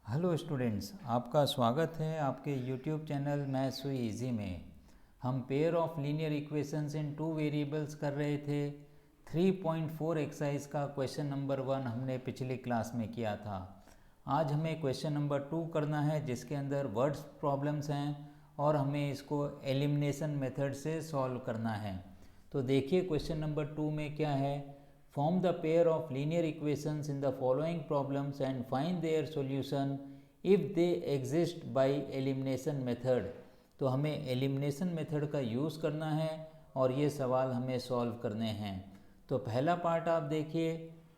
Hello students, आपका स्वागत है आपके यूट्यूब चैनल मैथ्स हुई इजी में। हम pair of linear equations in two variables कर रहे थे। 3.4 एक्सरसाइज का क्वेश्चन नंबर 1 हमने पिछली क्लास में किया था। आज हमें क्वेश्चन नंबर 2 करना है, जिसके अंदर वर्ड्स प्रॉब्लम्स हैं और हमें इसको एलिमिनेशन मेथड से सॉल्व करना है। तो देखिए क्वेश्चन नंबर 2 में क्या है। Form the pair of linear equations in the following problems and find their solution if they exist by elimination method। तो हमें एलिमिनेशन मेथड का यूज़ करना है और ये सवाल हमें सॉल्व करने हैं। तो पहला पार्ट आप देखिए।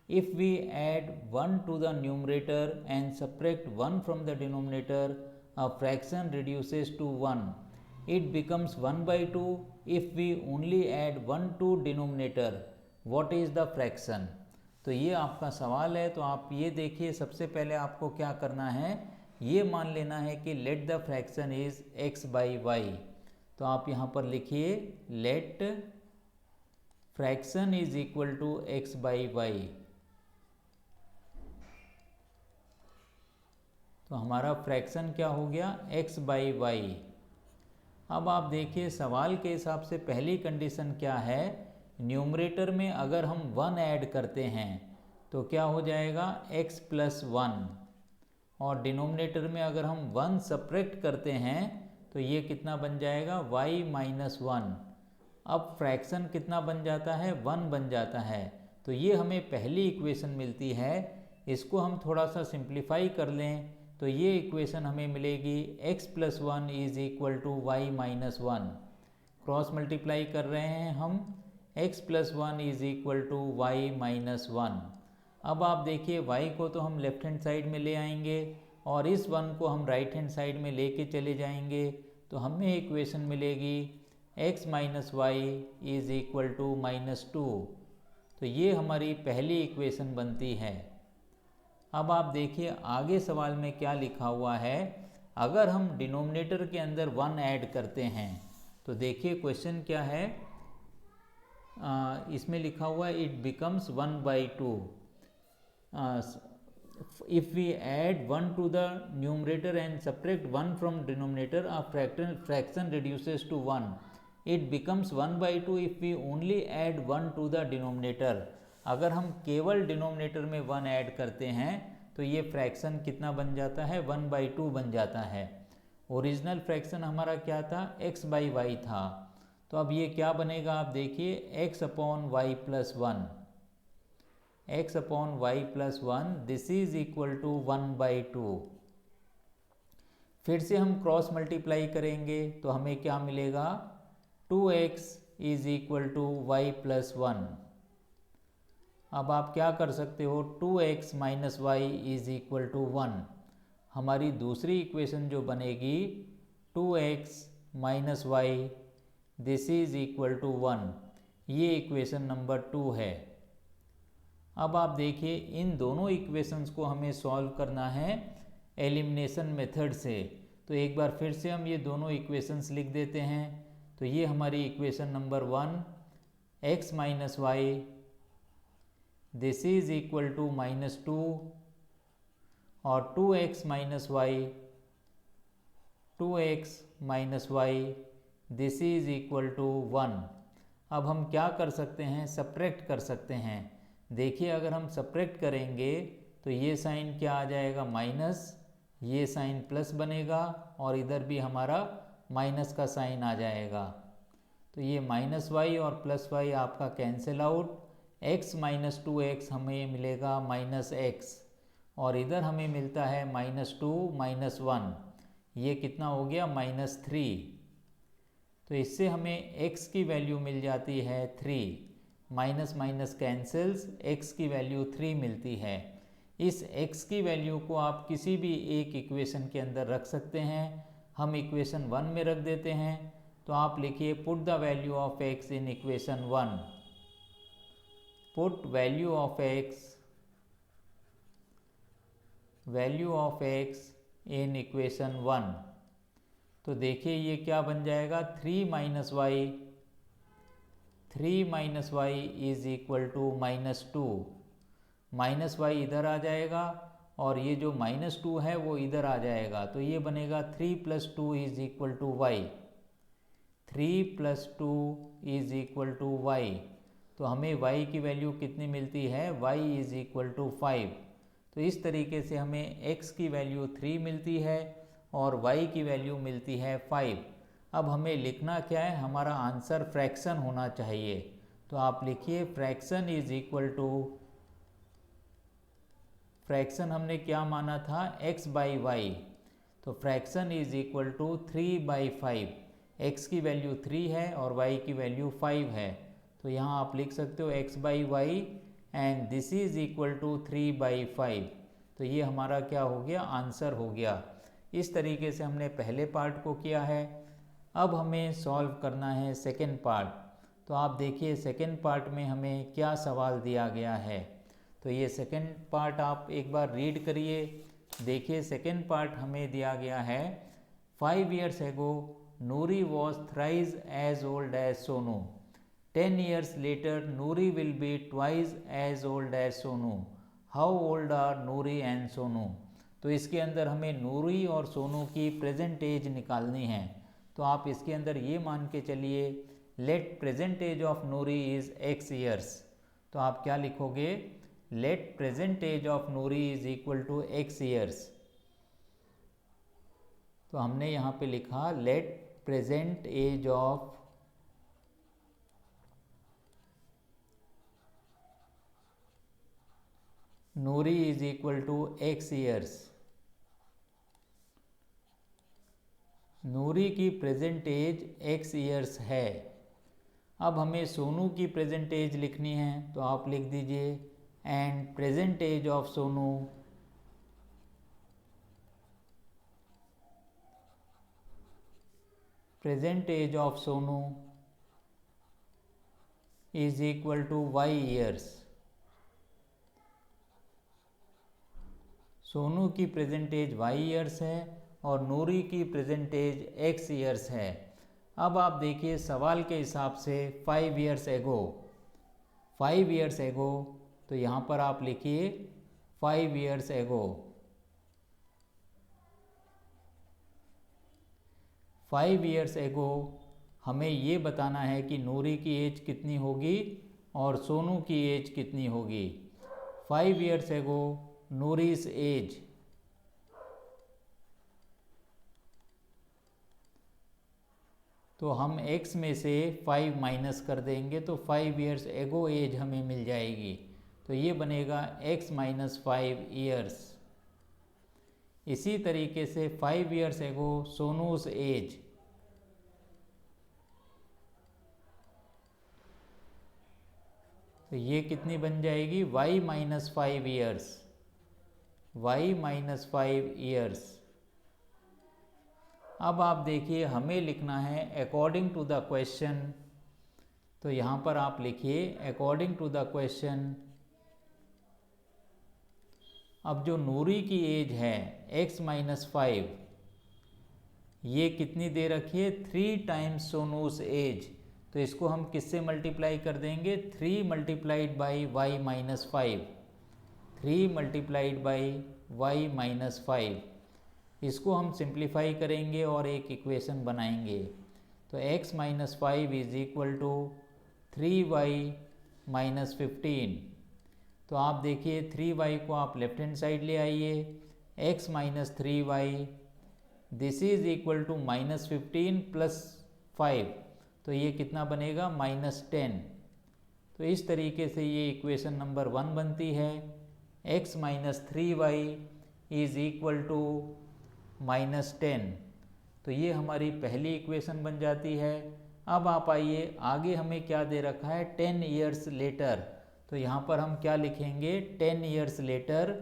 If we add 1 to the numerator and subtract 1 from the denominator, a fraction reduces to 1, it becomes 1/2 if we only add 1 to denominator, what is the fraction। तो ये आपका सवाल है। तो आप ये देखिए, सबसे पहले आपको क्या करना है, ये मान लेना है कि let the fraction is x by y. तो आप यहाँ पर लिखिए let fraction is equal to x by y. तो हमारा फ्रैक्शन क्या हो गया, x बाई वाई। अब आप देखिए सवाल के हिसाब से पहली कंडीशन क्या है, न्यूमरेटर में अगर हम 1 ऐड करते हैं तो क्या हो जाएगा x प्लस 1, और डिनोमिनेटर में अगर हम 1 सब्ट्रैक्ट करते हैं तो ये कितना बन जाएगा y माइनस 1। अब फ्रैक्शन कितना बन जाता है, 1 बन जाता है। तो ये हमें पहली इक्वेशन मिलती है। इसको हम थोड़ा सा सिंप्लीफाई कर लें तो ये इक्वेशन हमें मिलेगी x plus 1 is equal to y minus 1। Cross multiply कर रहे हैं हम, x plus 1 is equal to y minus 1। अब आप देखिए y को तो हम लेफ्ट हैंड साइड में ले आएंगे और इस 1 को हम राइट हैंड साइड में लेके चले जाएंगे। तो हमें इक्वेशन मिलेगी x minus y is equal to minus 2। तो ये हमारी पहली इक्वेशन बनती है। अब आप देखिए आगे सवाल में क्या लिखा हुआ है। अगर हम डिनोमिनेटर के अंदर 1 ऐड करते हैं तो देखिए क्वेश्चन क्या है। इसमें लिखा हुआ है it becomes 1/2 if we add 1 to the numerator and subtract 1 from denominator, a fraction reduces to 1, it becomes 1/2 if we only add 1 to the denominator. अगर हम केवल डिनोमिनेटर में 1 ऐड करते हैं तो ये फ्रैक्शन कितना बन जाता है, 1/2 बन जाता है। ओरिजिनल फ्रैक्शन हमारा क्या था, x बाई वाई था। तो अब ये क्या बनेगा, आप देखिए x upon y plus 1, x upon y plus 1, this is equal to 1/2। फिर से हम क्रॉस मल्टीप्लाई करेंगे तो हमें क्या मिलेगा, 2x is equal to y plus 1। अब आप क्या कर सकते हो, 2x minus y is equal to 1। हमारी दूसरी इक्वेशन जो बनेगी 2x minus y this is equal to 1। ये इक्वेशन नंबर 2 है। अब आप देखिए इन दोनों इक्वेशंस को हमें सॉल्व करना है एलिमिनेशन मेथड से। तो एक बार फिर से हम ये दोनों इक्वेशंस लिख देते हैं। तो ये हमारी equation number 1, x minus y this is equal to minus 2, और 2x minus y, 2x minus y this is equal to 1। अब हम क्या कर सकते हैं, सब्ट्रैक्ट कर सकते हैं। देखिए अगर हम सब्ट्रैक्ट करेंगे तो ये साइन क्या आ जाएगा, माइनस, ये साइन प्लस बनेगा और इधर भी हमारा माइनस का साइन आ जाएगा। तो ये माइनस वाई और प्लस वाई आपका cancel out. x minus 2x हमें मिलेगा माइनस x, और इधर हमें मिलता है माइनस 2 माइनस 1, ये कितना हो गया माइनस 3। तो इससे हमें x की वैल्यू मिल जाती है 3। माइनस माइनस कैंसिल्स, x की वैल्यू 3 मिलती है। इस x की वैल्यू को आप किसी भी एक इक्वेशन के अंदर रख सकते हैं। हम इक्वेशन 1 में रख देते हैं। तो आप लिखिए put the value of x in equation 1। Put value of x in equation 1। तो देखिए ये क्या बन जाएगा, 3 minus y, 3 minus y is equal to minus 2। Minus y इधर आ जाएगा और ये जो -2 है वो इधर आ जाएगा, तो ये बनेगा 3 + 2 = y। 3 + 2 = y। तो हमें y की वैल्यू कितनी मिलती है, y = 5। तो इस तरीके से हमें x की वैल्यू 3 मिलती है और y की वैल्यू मिलती है 5। अब हमें लिखना क्या है, हमारा आंसर फ्रैक्शन होना चाहिए। तो आप लिखिए फ्रैक्शन फ्रैक्शन हमने क्या माना था, x/y। तो फ्रैक्शन = 3/5। x की वैल्यू 3 है और y की वैल्यू 5 है। तो यहाँ आप लिख सकते हो x/y and this is equal to 3/5। तो ये हमारा क्या हो गया, आंसर हो गया। इस तरीके से हमने पहले पार्ट को किया है। अब हमें सॉल्व करना है सेकेंड पार्ट। तो आप देखिए सेकेंड पार्ट में हमें क्या सवाल दिया गया है। तो ये सेकेंड पार्ट आप एक बार रीड करिए। देखिए सेकेंड पार्ट हमें दिया गया है, 5 years ago Noori was thrice as old as Sonu. 10 years later Noori will be twice as old as Sonu. How old are Noori and Sonu? तो इसके अंदर हमें नूरी और सोनू की प्रेजेंट एज निकालनी है। तो आप इसके अंदर ये मान के चलिए, let present age of Noori is x years। तो आप क्या लिखोगे, let present age of Noori is equal to x years। तो हमने यहाँ पे लिखा let present age of Noori is equal to x years। Noori की प्रेजेंट एज x years है। अब हमें सोनू की प्रेजेंट एज लिखनी है। तो आप लिख दीजिए and present age of Sonu is equal to y years। Sonu की प्रेजेंट एज y years है और नूरी की प्रेजेंट एज x years है। अब आप देखिए सवाल के हिसाब से 5 years ago, 5 years ago, तो यहाँ पर आप लिखिए 5 years ago। 5 years ago हमें ये बताना है कि नूरी की एज कितनी होगी और सोनू की एज कितनी होगी। 5 years ago नूरी's एज, तो हम x में से 5 माइनस कर देंगे तो 5 years ago एज हमें मिल जाएगी। तो ये बनेगा x - 5 years। इसी तरीके से 5 years ago सोनू's एज, तो ये कितनी बन जाएगी, y - 5 years। y - 5 years। अब आप देखिए हमें लिखना है अकॉर्डिंग टू द क्वेश्चन। तो यहाँ पर आप लिखिए अकॉर्डिंग टू द क्वेश्चन। अब जो नूरी की एज है x - 5, ये कितनी दे रखी है, 3 times सोनूस एज। तो इसको हम किससे मल्टीप्लाई कर देंगे, 3 multiplied by y - 5। 3 multiplied by y - 5। इसको हम सिंप्लीफाई करेंगे और एक इक्वेशन बनाएंगे। तो x - 5 is equal to 3y - 15। तो आप देखिए 3y को आप लेफ्ट हैंड साइड ले आइए, x - 3y, this is equal to -15 + 5। तो ये कितना बनेगा, -10। तो इस तरीके से ये इक्वेशन नंबर 1 बनती है। x - 3y is equal to -10। तो ये हमारी पहली इक्वेशन बन जाती है। अब आप आइए आगे हमें क्या दे रखा है, 10 years later। तो यहाँ पर हम क्या लिखेंगे, 10 years later,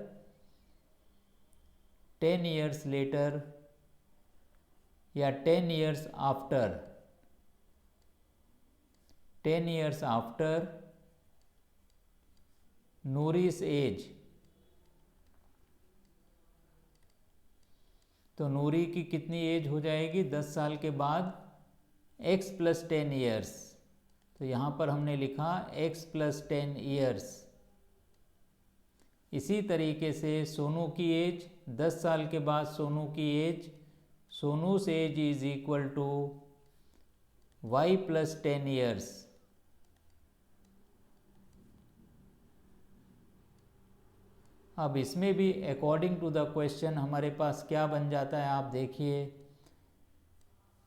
10 years later या 10 years after, 10 years after नूरी's एज। तो नूरी की कितनी एज हो जाएगी, 10 साल के बाद, x + 10 years। तो यहाँ पर हमने लिखा x + 10 years। इसी तरीके से सोनू की एज 10 साल के बाद सोनू की age, Sonu's age is equal to y plus 10 years. अब इसमें भी अकॉर्डिंग टू द क्वेश्चन हमारे पास क्या बन जाता है, आप देखिए।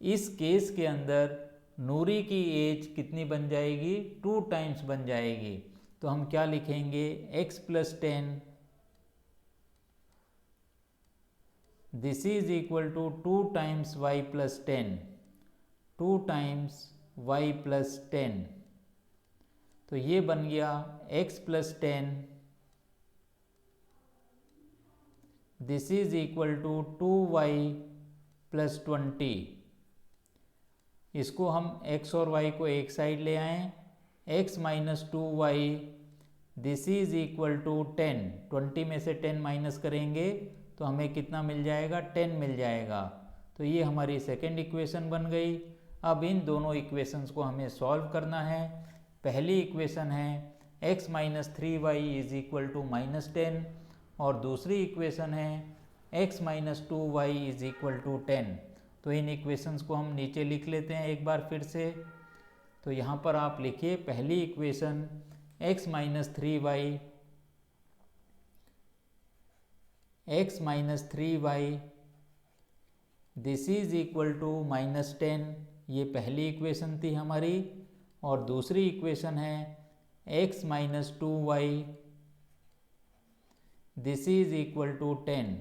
इस केस के अंदर नूरी की एज कितनी बन जाएगी, 2 टाइम्स बन जाएगी। तो हम क्या लिखेंगे, x plus 10 this is equal to 2 times y plus 10, 2 times y plus 10। तो ये बन गया x plus 10 this is equal to 2y plus 20। इसको हम x और y को एक साइड ले आएँ, x minus 2y this is equal to 10, 20 में से 10 माइनस करेंगे तो हमें कितना मिल जाएगा, 10 मिल जाएगा। तो ये हमारी सेकेंड इक्वेशन बन गई। अब इन दोनों इक्वेशंस को हमें सॉल्व करना है। पहली इक्वेशन है x minus 3y is equal to minus 10 और दूसरी इक्वेशन है x minus 2y is equal to 10। तो इन इक्वेशंस को हम नीचे लिख लेते हैं एक बार फिर से। तो यहाँ पर आप लिखिए पहली equation x minus 3y, x minus 3y this is equal to minus 10, ये पहली इक्वेशन थी हमारी। और दूसरी इक्वेशन है x minus 2y this is equal to 10।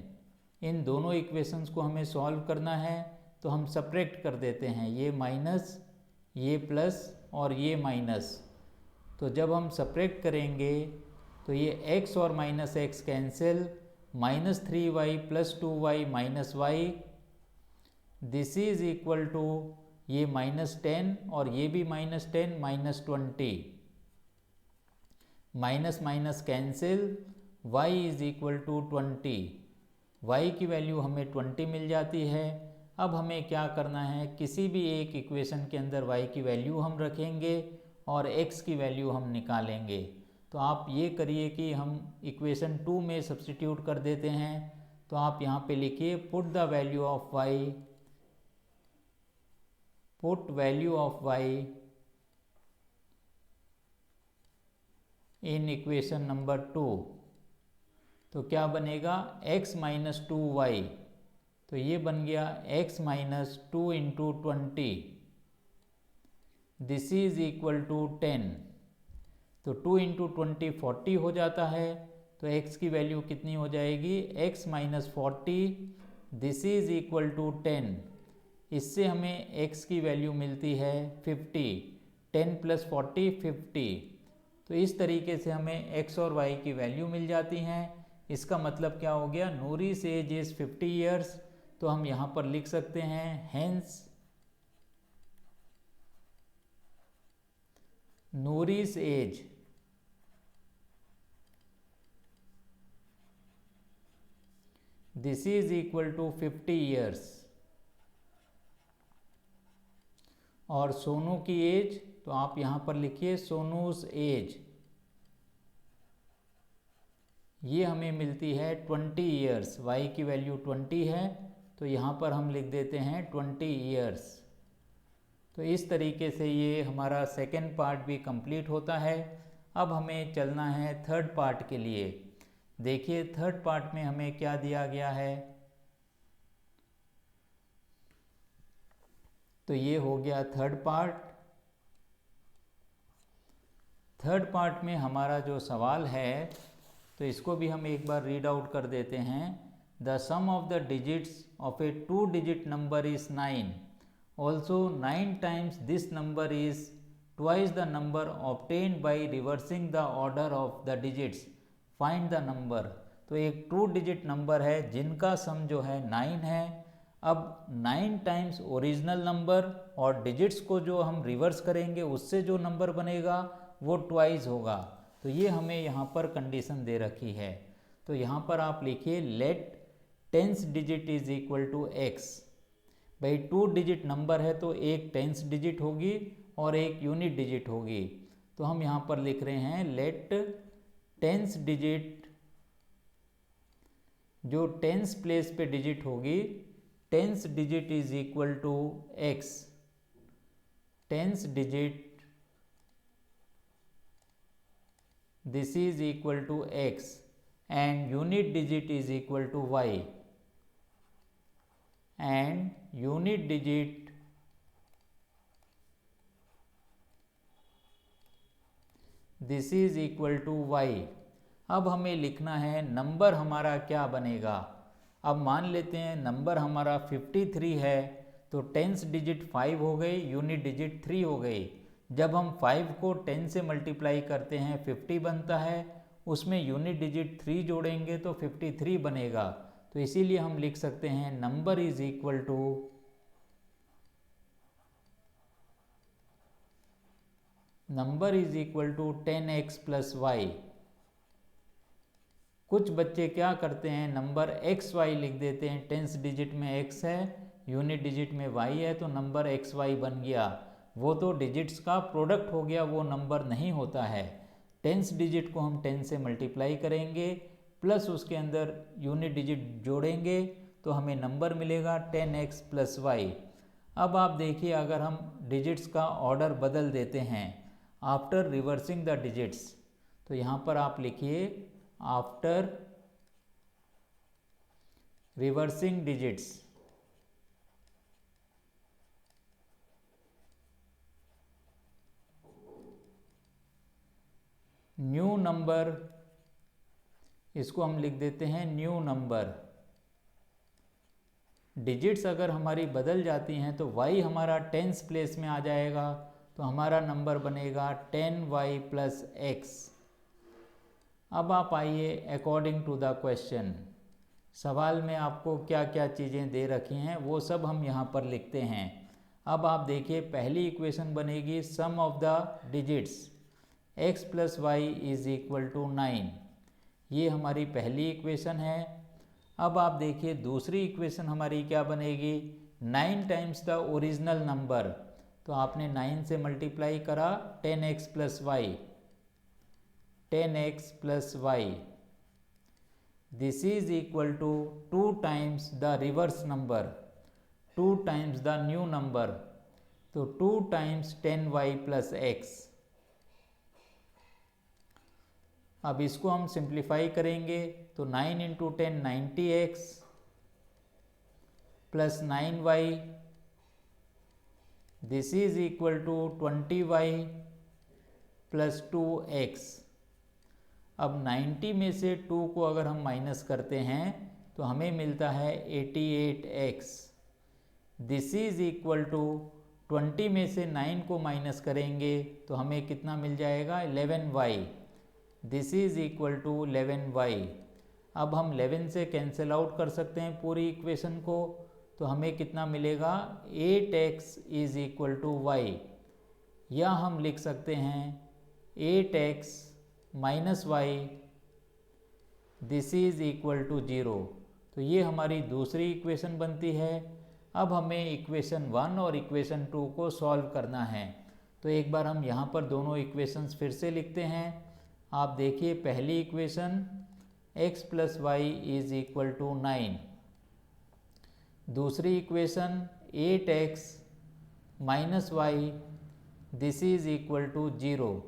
इन दोनों इक्वेशंस को हमें सॉल्व करना है, तो हम सब्ट्रैक्ट कर देते हैं, ये माइनस, ये प्लस और ये माइनस। तो जब हम सब्ट्रैक्ट करेंगे तो ये x और minus x cancel, minus 3y plus 2y minus y this is equal to ये माइनस 10 और ये भी minus 10 minus 20, minus minus cancel, y is equal to 20। y की वैल्यू हमें 20 मिल जाती है। अब हमें क्या करना है, किसी भी एक इक्वेशन के अंदर y की वैल्यू हम रखेंगे और x की वैल्यू हम निकालेंगे। तो आप ये करिए कि हम इक्वेशन 2 में सब्स्टिट्यूट कर देते हैं। तो आप यहाँ पे लिखिए put the value of y, put value of y in equation number 2। तो क्या बनेगा, x माइनस 2y, तो ये बन गया x minus 2 into 20 this is equal to 10। तो 2 इंटू 20 40 हो जाता है। तो x की वैल्यू कितनी हो जाएगी, x minus 40 this is equal to 10। इससे हमें x की वैल्यू मिलती है 50, 10 प्लस 40 50। तो इस तरीके से हमें x और y की वैल्यू मिल जाती हैं। इसका मतलब क्या हो गया, नूरी's एज इज 50 ईयर्स। तो हम यहाँ पर लिख सकते हैं हेंस नूरी's age this is equal to 50 years. और सोनू की एज, तो आप यहाँ पर लिखिए सोनू's एज, ये हमें मिलती है 20 ईयर्स। y की वैल्यू 20 है, तो यहाँ पर हम लिख देते हैं 20 ईयर्स। तो इस तरीके से ये हमारा सेकेंड पार्ट भी कंप्लीट होता है। अब हमें चलना है थर्ड पार्ट के लिए। देखिए थर्ड पार्ट में हमें क्या दिया गया है। तो ये हो गया थर्ड पार्ट। थर्ड पार्ट में हमारा जो सवाल है, तो इसको भी हम एक बार रीड आउट कर देते हैं। The sum of the digits of a 2 digit number is 9। Also 9 times this number is twice the number obtained by reversing the order of the digits, find the number. तो एक 2 digit number है जिनका सम जो है 9 है। अब 9 times original number और digits को जो हम रिवर्स करेंगे उससे जो नंबर बनेगा वो ट्वाइस होगा। तो ये हमें यहाँ पर कंडीशन दे रखी है। तो यहाँ पर आप लिखिए let tens digit is equal to x। भाई 2 डिजिट नंबर है तो एक टेंस डिजिट होगी और एक यूनिट डिजिट होगी। तो हम यहाँ पर लिख रहे हैं लेट टेंस डिजिट जो टेंस प्लेस पे डिजिट होगी, tens digit is equal to x, tens digit this is equal to x and unit digit is equal to y, and unit digit this is equal to y। अब हमें लिखना है number हमारा क्या बनेगा। अब मान लेते हैं नंबर हमारा 53 है, तो टेंस डिजिट 5 हो गई, यूनिट डिजिट 3 हो गई। जब हम 5 को 10 से मल्टीप्लाई करते हैं 50 बनता है, उसमें यूनिट डिजिट 3 जोड़ेंगे तो 53 बनेगा। तो इसीलिए हम लिख सकते हैं number is equal to 10x plus y. कुछ बच्चे क्या करते हैं, नंबर एक्स वाई लिख देते हैं, टेंस डिजिट में x है, यूनिट डिजिट में y है, तो नंबर एक्स वाई बन गया। वो तो डिजिट्स का प्रोडक्ट हो गया, वो नंबर नहीं होता है। टेंस डिजिट को हम 10 से मल्टीप्लाई करेंगे प्लस उसके अंदर यूनिट डिजिट जोड़ेंगे तो हमें नंबर मिलेगा 10x प्लस वाई। अब आप देखिए, अगर हम डिजिट्स का ऑर्डर बदल देते हैं आफ्टर रिवर्सिंग द डिजिट्स, तो यहाँ पर आप लिखिए after reversing digits, new number, इसको हम लिख देते हैं न्यू नंबर। डिजिट्स अगर हमारी बदल जाती हैं तो y हमारा टेंस प्लेस में आ जाएगा, तो हमारा नंबर बनेगा 10y प्लस एक्स। अब आप आइए अकॉर्डिंग टू द क्वेश्चन, सवाल में आपको क्या क्या चीज़ें दे रखी हैं वो सब हम यहाँ पर लिखते हैं। अब आप देखिए, पहली इक्वेशन बनेगी sum of the digits x plus y is equal to 9, ये हमारी पहली इक्वेशन है। अब आप देखिए दूसरी इक्वेशन हमारी क्या बनेगी, 9 टाइम्स द ओरिजिनल नंबर, तो आपने 9 से मल्टीप्लाई करा 10x plus y, 10x plus y, this is equal to 2 times the reverse number, 2 times the new number, तो 2 टाइम्स 10y प्लस एक्स। अब इसको हम सिंप्लीफाई करेंगे तो 9 into 10 90x plus 9y, this is equal to 20y plus 2x। अब 90 में से 2 को अगर हम माइनस करते हैं तो हमें मिलता है 88x, this is equal to 20 में से 9 को माइनस करेंगे तो हमें कितना मिल जाएगा 11y, this is equal to 11y। अब हम 11 से कैंसिल आउट कर सकते हैं पूरी इक्वेशन को, तो हमें कितना मिलेगा 8x is equal to Y, या हम लिख सकते हैं 8x minus y, this is equal to 0। तो ये हमारी दूसरी इक्वेशन बनती है। अब हमें इक्वेशन 1 और इक्वेशन 2 को सॉल्व करना है, तो एक बार हम यहाँ पर दोनों इक्वेशंस फिर से लिखते हैं। आप देखिए, पहली equation x plus y is equal to 9, दूसरी equation 8x minus y, this is equal to 0।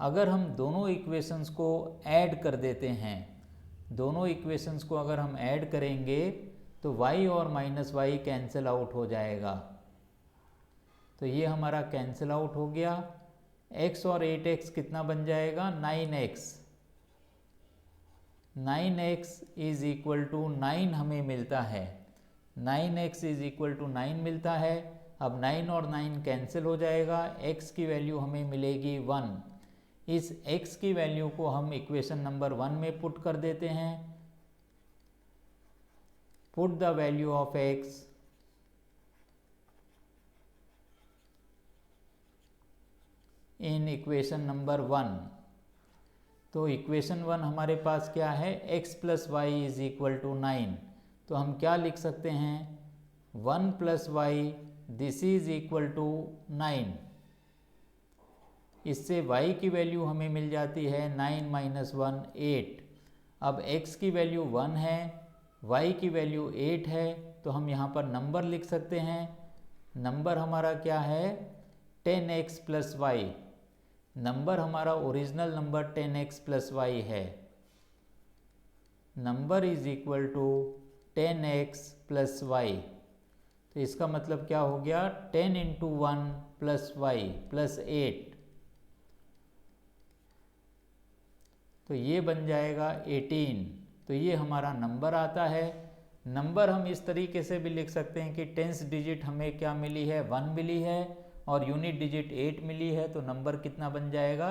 अगर हम दोनों इक्वेशंस को ऐड कर देते हैं, दोनों इक्वेशंस को अगर हम ऐड करेंगे तो y और माइनस वाई कैंसिल आउट हो जाएगा, तो ये हमारा कैंसिल आउट हो गया। x और 8x कितना बन जाएगा 9x, 9x is equal to 9 हमें मिलता है, 9x इज इक्वल टू 9 मिलता है। अब 9 और 9 कैंसिल हो जाएगा, x की वैल्यू हमें मिलेगी 1। इस x की वैल्यू को हम इक्वेशन नंबर 1 में पुट कर देते हैं, put the value of x in equation number 1। तो इक्वेशन 1 हमारे पास क्या है, x plus y is equal to 9, तो हम क्या लिख सकते हैं 1 plus y, this is equal to 9। इससे y की वैल्यू हमें मिल जाती है 9 माइनस 1 8। अब x की वैल्यू 1 है y की वैल्यू 8 है, तो हम यहाँ पर नंबर लिख सकते हैं। नंबर हमारा क्या है 10x प्लस वाई। नंबर हमारा original number 10x plus y है। Number is equal to 10x plus y. तो इसका मतलब क्या हो गया 10 इंटू 1 प्लस वाई प्लस 8, तो ये बन जाएगा 18। तो ये हमारा नंबर आता है। नंबर हम इस तरीके से भी लिख सकते हैं कि टेंस डिजिट हमें क्या मिली है 1 मिली है और यूनिट डिजिट 8 मिली है, तो नंबर कितना बन जाएगा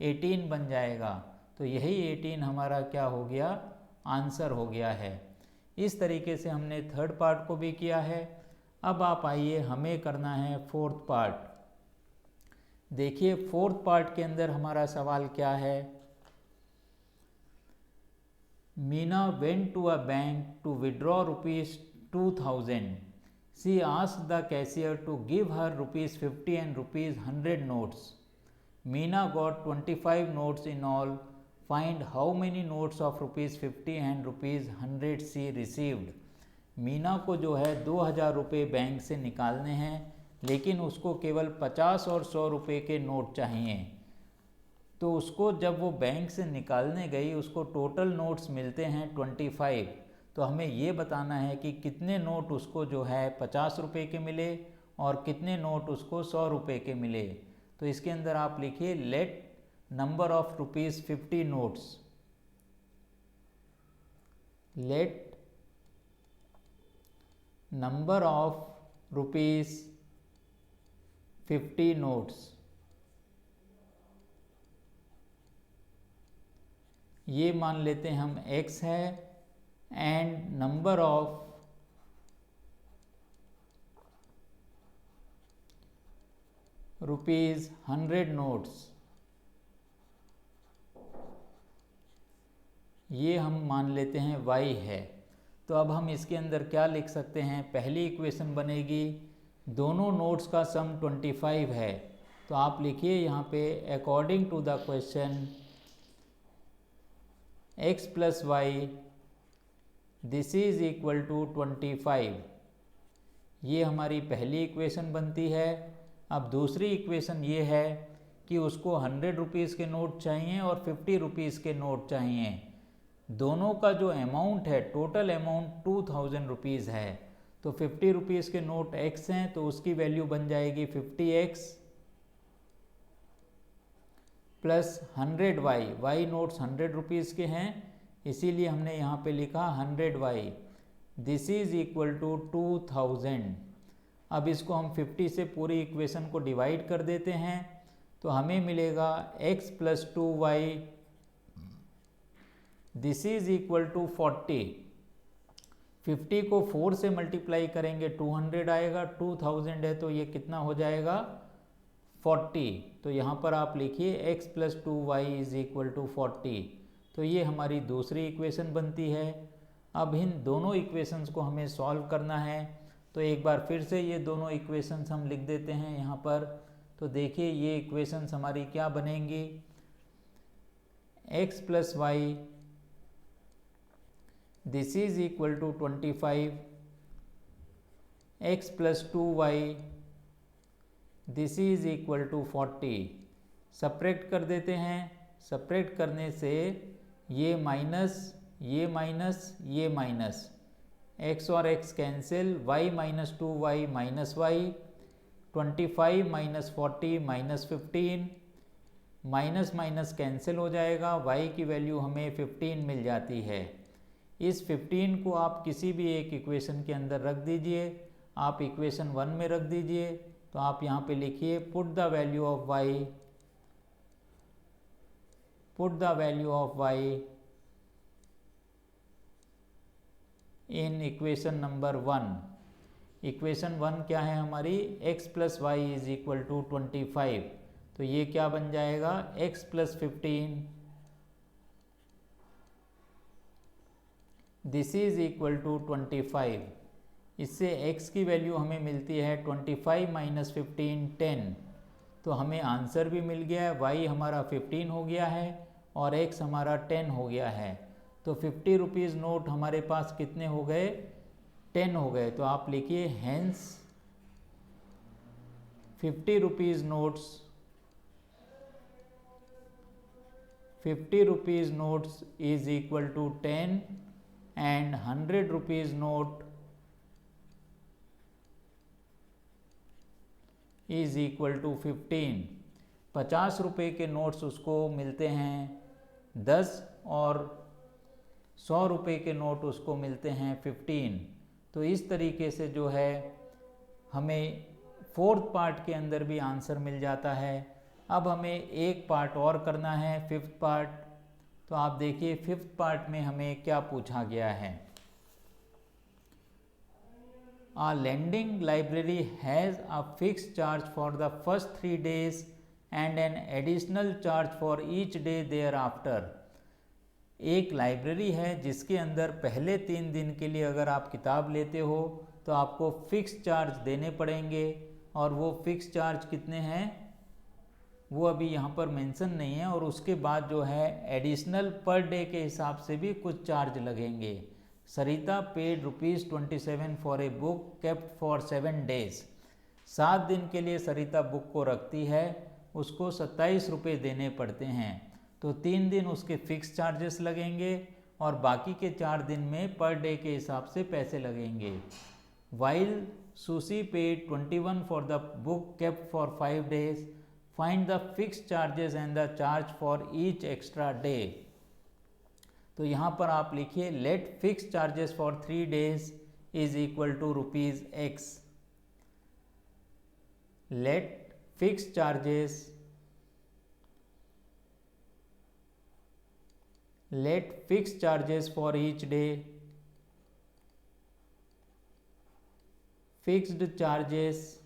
18 बन जाएगा। तो यही 18 हमारा क्या हो गया आंसर हो गया है। इस तरीके से हमने थर्ड पार्ट को भी किया है। अब आप आइए हमें करना है फोर्थ पार्ट। देखिए फोर्थ पार्ट के अंदर हमारा सवाल क्या है। Meena went to a bank to withdraw rupees 2000. She asked the cashier to give her rupees 50 and rupees 100 notes. Meena got 25 notes in all. Find how many notes of rupees 50 and rupees 100 she received. Meena को जो है 2000 रुपये bank से निकालने हैं, लेकिन उसको केवल 50 और 100 रुपये के नोट चाहिए। तो उसको जब वो बैंक से निकालने गई उसको टोटल नोट्स मिलते हैं 25। तो हमें ये बताना है कि कितने नोट उसको जो है 50 रुपये के मिले और कितने नोट उसको 100 रुपये के मिले। तो इसके अंदर आप लिखिए let number of rupees 50 notes. Let number of rupees 50 notes. ये मान लेते हैं हम x है and number of rupees 100 notes, ये हम मान लेते हैं y है। तो अब हम इसके अंदर क्या लिख सकते हैं, पहली इक्वेशन बनेगी दोनों नोट्स का सम 25 है। तो आप लिखिए यहाँ पे according to the question x plus y this is equal to 25। ये हमारी पहली इक्वेशन बनती है। अब दूसरी इक्वेशन ये है कि उसको 100 रुपीज़ के नोट चाहिए और 50 रुपीज़ के नोट चाहिए। दोनों का जो अमाउंट है टोटल अमाउंट 2000 रुपीज़ है। तो 50 रुपीज़ के नोट x हैं तो उसकी वैल्यू बन जाएगी 50x plus 100y। y notes 100 rupees के हैं, इसीलिए हमने यहाँ पे लिखा 100y। This is equal to 2000। अब इसको हम 50 से पूरी इक्वेशन को डिवाइड कर देते हैं, तो हमें मिलेगा x plus 2y this is equal to 40। 50 को 4 से मल्टीप्लाई करेंगे 200 आएगा, 2000 है तो ये कितना हो जाएगा 40। तो यहाँ पर आप लिखिए x plus 2y is equal to 40। तो ये हमारी दूसरी इक्वेशन बनती है। अब इन दोनों इक्वेशंस को हमें सॉल्व करना है, तो एक बार फिर से ये दोनों इक्वेशंस हम लिख देते हैं यहाँ पर। तो देखिए ये इक्वेशंस हमारी क्या बनेंगी, x plus y this is equal to 25, x plus 2y this is equal to 40। Subtract कर देते हैं। सब्ट्रैक्ट करने से ये माइनस ये माइनस ये माइनस, x और x cancel, y minus 2y minus y, 25 minus 40 minus 15, minus minus cancel हो जाएगा, y की वैल्यू हमें 15 मिल जाती है। इस 15 को आप किसी भी एक इक्वेशन के अंदर रख दीजिए। आप इक्वेशन 1 में रख दीजिए। तो आप यहाँ पे लिखिए put the value of y, put the value of y in equation number 1। Equation 1 क्या है हमारी, x plus y is equal to 25। तो ये क्या बन जाएगा x plus 15 this is equal to 25। इससे x की वैल्यू हमें मिलती है 25 माइनस 15 10। तो हमें आंसर भी मिल गया है, y हमारा 15 हो गया है और x हमारा 10 हो गया है। तो 50 रुपीज़ नोट हमारे पास कितने हो गए, 10 हो गए। तो आप लिखिए hence 50 rupees notes 50 rupees notes is equal to 10 and 100 rupees note is equal to 15। 50 रुपये के नोट्स उसको मिलते हैं 10 और 100 रुपये के नोट उसको मिलते हैं 15। तो इस तरीके से जो है हमें फोर्थ पार्ट के अंदर भी आंसर मिल जाता है। अब हमें एक पार्ट और करना है, फिफ्थ पार्ट। तो आप देखिए फिफ्थ पार्ट में हमें क्या पूछा गया है। A lending library has a fixed charge for the first 3 days and an additional charge for each day thereafter। एक लाइब्रेरी है जिसके अंदर पहले 3 दिन के लिए अगर आप किताब लेते हो तो आपको फिक्स चार्ज देने पड़ेंगे, और वो फिक्स चार्ज कितने हैं वो अभी यहाँ पर मेंशन नहीं है। और उसके बाद जो है एडिशनल पर डे के हिसाब से भी कुछ चार्ज लगेंगे। Sarita paid ₹27 for a book kept for 7 days। 7 दिन के लिए सरिता बुक को रखती है, उसको 27 रुपये देने पड़ते हैं। तो 3 दिन उसके फिक्स चार्जेस लगेंगे और बाकी के 4 दिन में पर डे के हिसाब से पैसे लगेंगे। While Susy paid 21 for the book kept for 5 days, find the fix charges and the charge for each extra day. तो यहाँ पर आप लिखिए let fix charges for 3 days is equal to ₹X। Let fix charges for each day, fixed charges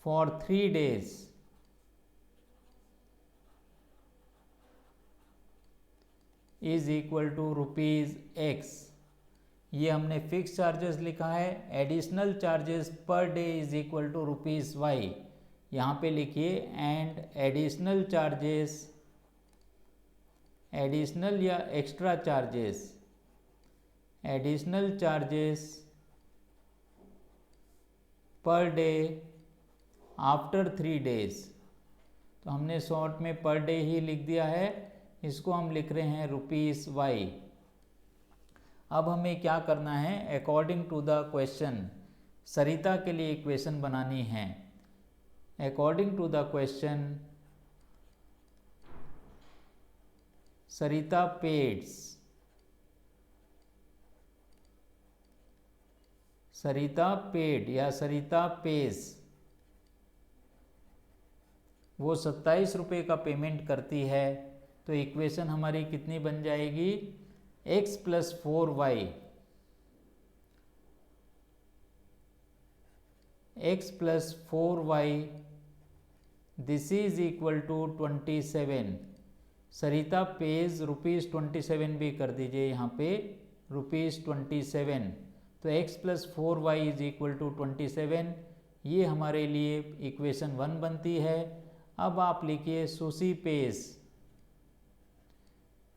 for 3 days is equal to ₹X। ये हमने fix charges लिखा है। Additional charges per day is equal to ₹Y। यहाँ पे लिखिए and additional charges, additional या extra charges, additional charges per day after 3 days। तो हमने शॉर्ट में पर डे ही लिख दिया है, इसको हम लिख रहे हैं ₹Y। अब हमें क्या करना है, according to the question Sarita के लिए इक्वेशन बनानी है। According to the question Sarita paids, Sarita paid या सरिता पेस, वो 27 रुपये का पेमेंट करती है। तो इक्वेशन हमारी कितनी बन जाएगी, x + 4y, x + 4y this is equal to 27। Sarita pays ₹27 भी कर दीजिए यहाँ पे ₹27। तो x + 4y is equal to 27, ये हमारे लिए इक्वेशन 1 बनती है। अब आप लिखिए सुशी पेस,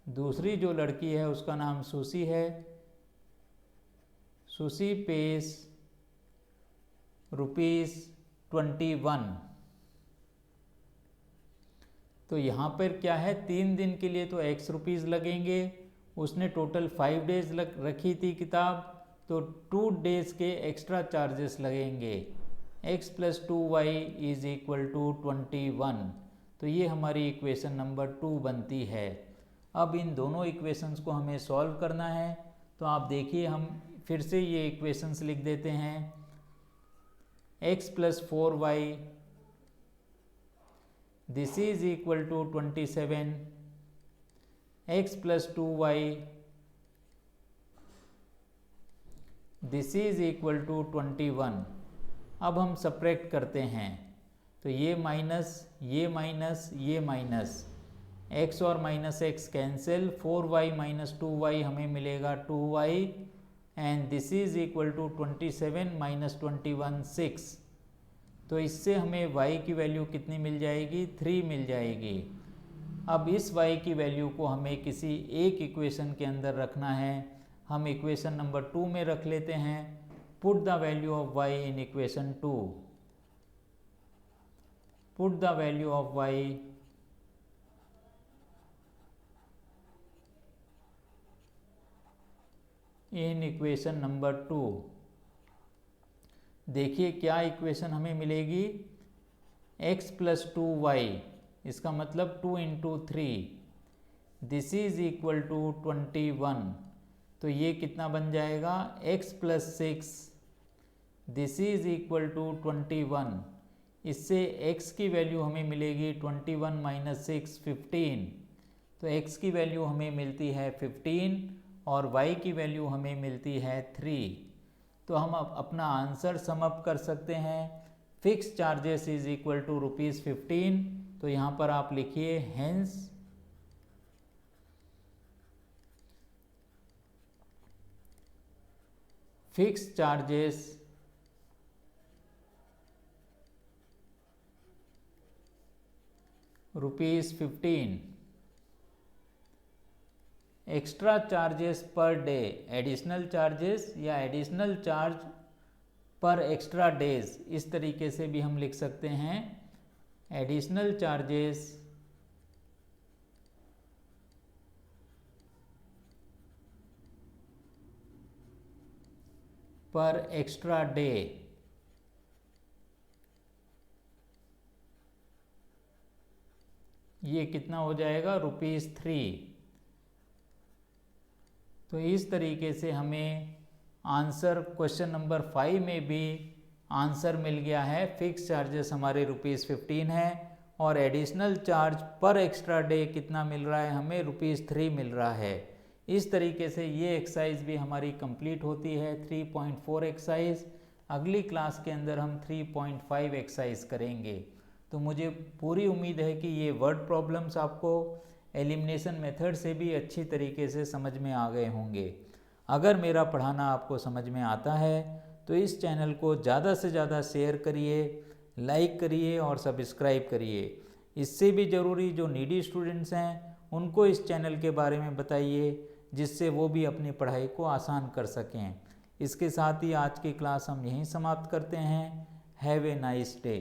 दूसरी जो लड़की है उसका नाम सुशी है, सुशी पेस ₹21। तो यहाँ पर क्या है, 3 दिन के लिए तो X रुपीज़ लगेंगे, उसने टोटल 5 days रखी थी किताब, तो 2 days के एक्स्ट्रा चार्जेस लगेंगे। x + 2y is equal to 21। तो ये हमारी इक्वेशन नंबर 2 बनती है। अब इन दोनों इक्वेशंस को हमें सॉल्व करना है। तो आप देखिए हम फिर से ये इक्वेशंस लिख देते हैं। x + 4y this is equal to 27, x + 2y this is equal to 21। अब हम सब्ट्रैक्ट करते हैं, तो ये माइनस, ये माइनस, ये माइनस, x और -x कैंसिल, 4y - 2y हमें मिलेगा 2y and this is equal to 27 - 21 6। तो इससे हमें y की वैल्यू कितनी मिल जाएगी, 3 मिल जाएगी। अब इस y की वैल्यू को हमें किसी एक इक्वेशन के अंदर रखना है। हम इक्वेशन नंबर 2 में रख लेते हैं। Put the value of y in equation 2। Put the value of y in equation number 2। देखिए क्या इक्वेशन हमें मिलेगी, x प्लस 2y, इसका मतलब 2 into 3, this is equal to 21। तो ये कितना बन जाएगा, x plus 6, this is equal to 21। इससे x की वैल्यू हमें मिलेगी 21 माइनस 6 15। तो x की वैल्यू हमें मिलती है 15 और y की वैल्यू हमें मिलती है 3। तो हम अब अपना आंसर सम अप कर सकते हैं। Fix charges is equal to ₹15। तो यहाँ पर आप लिखिए hence fix charges ₹15। Extra charges per day, additional charges या additional charge per extra days, इस तरीके से भी हम लिख सकते हैं। Additional charges per extra day. ये कितना हो जाएगा, ₹3। तो इस तरीके से हमें आंसर क्वेश्चन नंबर 5 में भी आंसर मिल गया है। फिक्स चार्जेस हमारे ₹15 है और additional charge per extra day कितना मिल रहा है, हमें ₹3 मिल रहा है। इस तरीके से ये एक्सरसाइज भी हमारी कंप्लीट होती है, 3.4 एक्सरसाइज। अगली क्लास के अंदर हम 3.5 एक्सरसाइज करेंगे। तो मुझे पूरी उम्मीद है कि ये वर्ड प्रॉब्लम्स आपको एलिमिनेशन मेथड से भी अच्छी तरीके से समझ में आ गए होंगे। अगर मेरा पढ़ाना आपको समझ में आता है तो इस चैनल को ज़्यादा से ज़्यादा शेयर करिए, लाइक करिए और सब्सक्राइब करिए। इससे भी ज़रूरी जो नीडी स्टूडेंट्स हैं उनको इस चैनल के बारे में बताइए, जिससे वो भी अपनी पढ़ाई को आसान कर सकें। इसके साथ ही आज की क्लास हम यहीं समाप्त करते हैं। Have a nice day.